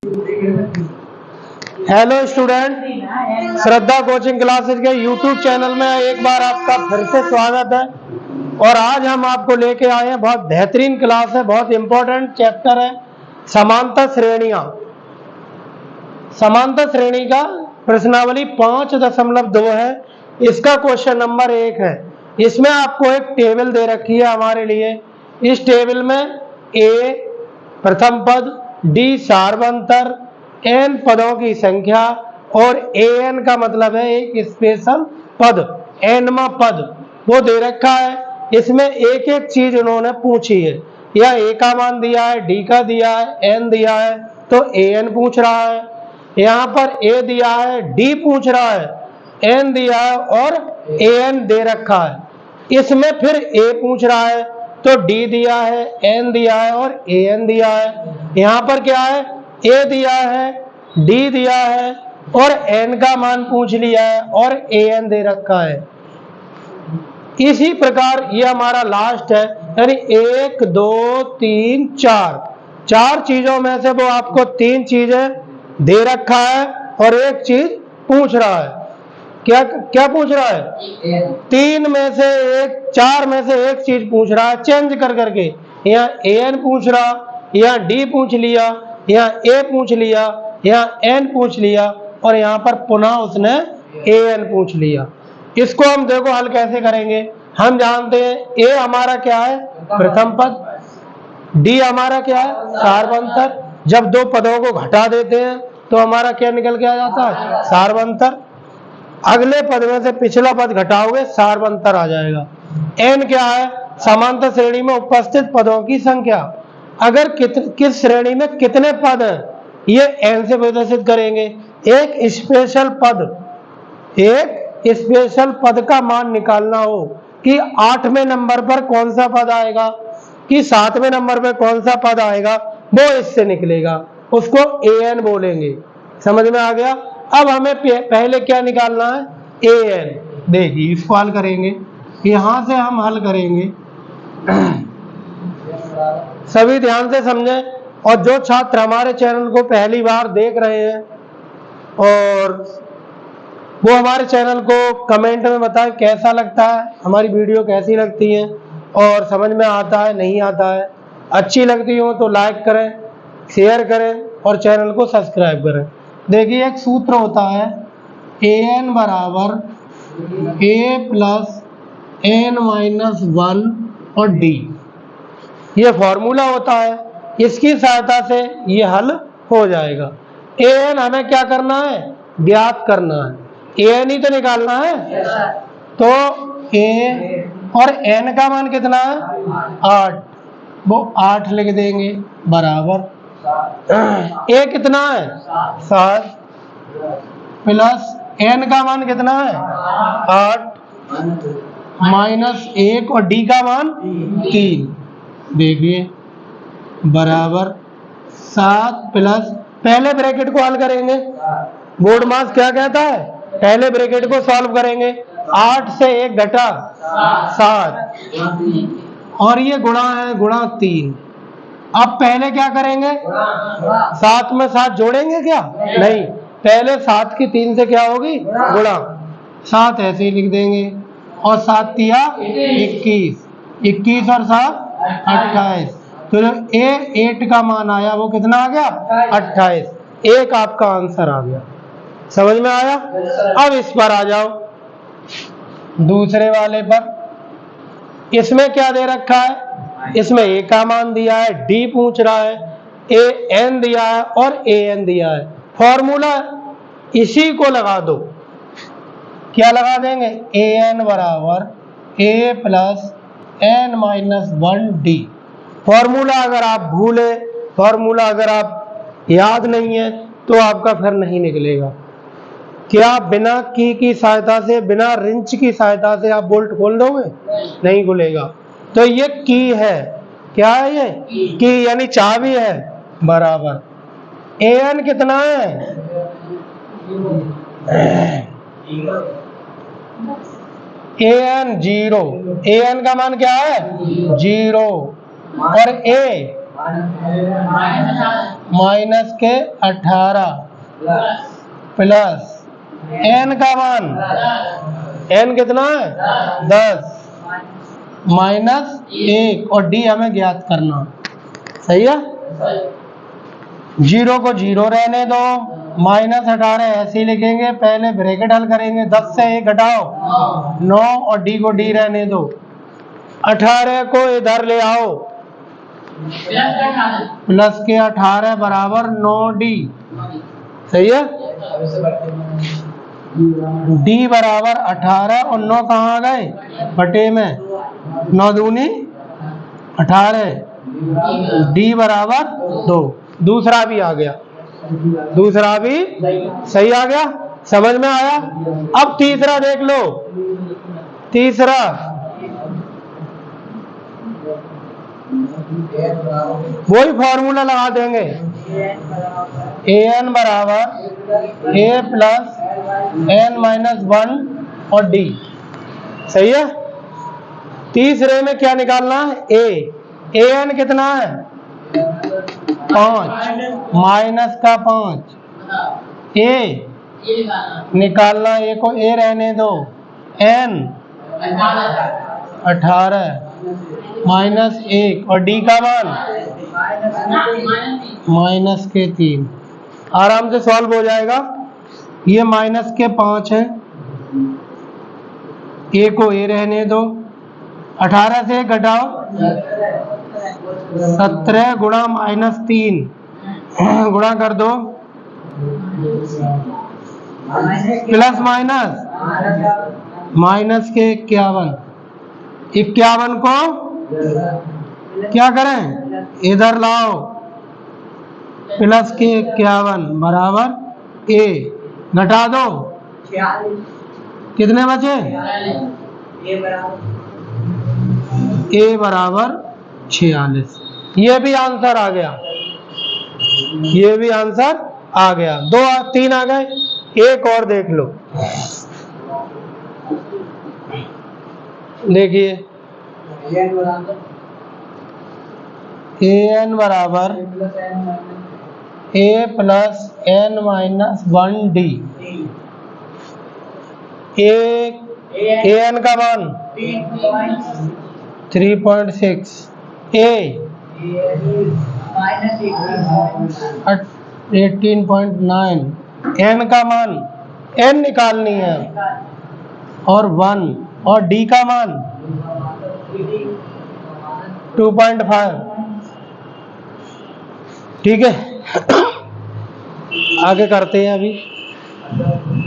Hello student, श्रद्धा coaching classes के YouTube channel में एक बार आपका फिर से स्वागत है। और आज हम आपको लेके आए हैं, बहुत बेहतरीन क्लास है, बहुत इंपॉर्टेंट चैप्टर है, समांतर श्रेणियां। समांतर श्रेणी का प्रश्नावली 5.2 है। इसका क्वेश्चन नंबर 1 है। इसमें आपको एक टेबल दे रखी है हमारे लिए। इस टेबल में ए प्रथम पद, डी सार्वंतर, एन पदों की संख्या और एन का मतलब है एक स्पेशल पद, एनवा पद वो दे रखा है। इसमें एक एक चीज उन्होंने पूछी है, या ए का मान दिया है, डी का दिया है, एन दिया है, तो एन पूछ रहा है। यहाँ पर ए दिया है, डी पूछ रहा है, एन दिया है और एन दे रखा है। इसमें फिर ए पूछ रहा है, तो डी दिया है, एन दिया है और एन दिया है। यहाँ पर क्या है, ए दिया है, डी दिया है और एन का मान पूछ लिया है और एन दे रखा है। इसी प्रकार ये हमारा लास्ट है, यानी 1 2 3 4 चार चीजों में से वो आपको 3 चीजें दे रखा है और एक चीज पूछ रहा है। क्या क्या पूछ रहा है? 3 में से एक, 4 में से एक चीज पूछ रहा है, चेंज कर करके। यहाँ एन पूछ रहा, यहाँ डी पूछ लिया, यहाँ ए पूछ लिया, यहाँ एन पूछ लिया और यहाँ पर पुनः उसने एन पूछ लिया। इसको हम देखो हल कैसे करेंगे। हम जानते हैं ए हमारा क्या है, प्रथम पद, डी हमारा क्या है, सार्वंतर। जब दो पदों को घटा देते हैं तो हमारा क्या निकल के आ जाता है, सार्वंतर। अगले पद में से पिछला पद घटाओगे, सार्वंतर आ जाएगा। एन क्या है, समांतर श्रेणी में उपस्थित पदों की संख्या। अगर किस श्रेणी में कितने पद हैं, ये एन से प्रदर्शित करेंगे। एक स्पेशल पद का मान निकालना हो कि 8वें नंबर पर कौन सा पद आएगा, कि 7वें नंबर पर कौन सा पद आएगा, वो इससे निकलेगा, उसको एन बोलेंगे। समझ में आ गया। अब हमें पहले क्या निकालना है, एन। देखिए इसको हल करेंगे, यहां से हम हल करेंगे। सभी ध्यान से समझें। और जो छात्र हमारे चैनल को पहली बार देख रहे हैं और वो हमारे चैनल को कमेंट में बताएं कैसा लगता है, हमारी वीडियो कैसी लगती है और समझ में आता है नहीं आता है। अच्छी लगती हो तो लाइक करें, शेयर करें और चैनल को सब्सक्राइब करें। देखिए एक सूत्र होता है, एन बराबर ए प्लस एन माइनस 1 और डी, ये फॉर्मूला होता है। इसकी सहायता से ये हल हो जाएगा। एन हमें क्या करना है, ज्ञात करना है। एन ही तो निकालना है, तो ए और एन का मान कितना है, 8, वो 8 लिख देंगे बराबर ए कितना है, 7 प्लस एन का मान कितना है, 8 माइनस 1 और डी का मान 3। देखिए बराबर 7 प्लस, पहले ब्रैकेट को हल करेंगे। बोर्ड मास क्या कहता है, पहले ब्रैकेट को सॉल्व करेंगे। 8 से 1 घटा 7 और ये गुणा है, गुणा 3। अब पहले क्या करेंगे, 7 में 7 जोड़ेंगे क्या, नहीं, पहले 7 की 3 से क्या होगी, गुणा। 7 ऐसे ही लिख देंगे और 7 तिया 21, 21 और 7 28। तो जो ए 8 का मान आया वो कितना आ गया, 28। एक आपका आंसर आ गया। समझ में आया। अब इस पर आ जाओ, दूसरे वाले पर। इसमें क्या दे रखा है, इसमें ए का मान दिया है, डी पूछ रहा है, ए एन दिया है और ए एन दिया है। फॉर्मूला इसी को लगा दो। क्या लगा देंगे, ए एन बराबर a plus n minus 1 d. Formula अगर आप भूले, फॉर्मूला अगर आप याद नहीं है तो आपका फिर नहीं निकलेगा। क्या बिना की सहायता से, बिना रिंच की सहायता से आप बोल्ट खोल दोगे, नहीं खुलेगा। तो ये की है, क्या है ये की, यानी चाबी है, बराबर एन कितना है, एन 0। एन का मान क्या है, 0 और ए माइनस के 18 प्लस n का मान, n कितना है 10 माइनस 1 और d हमें ज्ञात करना। सही है। 0 को 0 रहने दो, माइनस 18 ऐसे ही लिखेंगे, पहले ब्रैकेट हल करेंगे, 10 से 1 घटाओ 9 और d को d रहने दो। 18 को इधर ले आओ, प्लस के 18 बराबर 9d। सही है। d बराबर 18 और 9 कहाँ आ गए बटे में, 9 दूनी 18, d बराबर 2। दूसरा भी आ गया, दूसरा भी सही आ गया। समझ में आया। अब तीसरा देख लो, तीसरा वही फॉर्मूला लगा देंगे, an बराबर a प्लस n माइनस 1 और d। सही है। तीसरे में क्या निकालना है, an कितना है 5 माइनस का 5, a निकालना, a को a रहने दो, n 18 माइनस 1 और d का मान माइनस के 3। आराम से सॉल्व हो जाएगा। ये माइनस के 5 है, a को a रहने दो, 18 से घटाओ 17 गुणा माइनस 3 गुणा कर दो, प्लस माइनस माइनस के 51 को क्या करें इधर लाओ, प्लस के 51 बराबर a, घटा दो कितने बचे, a बराबर 46। ये भी आंसर आ गया, ये भी आंसर आ गया। 2 3 आ गए। एक और देख लो, देखिए an बराबर a plus n minus 1d। an का मान 3.6, a 18.9, n का मान n निकालनी है और 1 और d का मान 2.5। ठीक है। आगे करते हैं अभी।